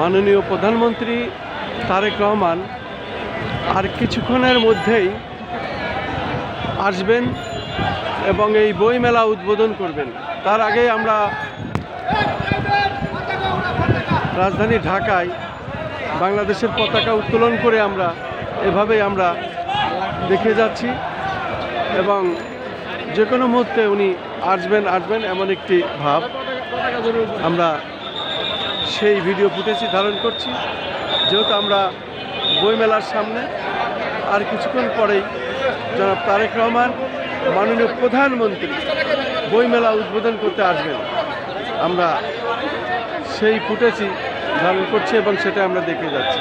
মাননীয় প্রধানমন্ত্রী তারেক রহমান আর কিছুক্ষণের মধ্যেই আসবেন এবং এই বইমেলা উদ্বোধন করবেন। তার আগে আমরা রাজধানী ঢাকায় বাংলাদেশের পতাকা উত্তোলন করে এভাবেই আমরা দেখে যাচ্ছি এবং যে কোনো মুহূর্তে উনি আসবেন এমন একটি ভাব। আমরা সেই ভিডিও ফুটেজই ধারণ করছি, যেহেতু আমরা বইমেলার সামনে। আর কিছুক্ষণ পরেই জনাব তারেক রহমান মাননীয় প্রধানমন্ত্রী বইমেলা উদ্বোধন করতে আসবেন। আমরা সেই ফুটেজই ধারণ করছি এবং সেটা আমরা দেখে যাচ্ছি।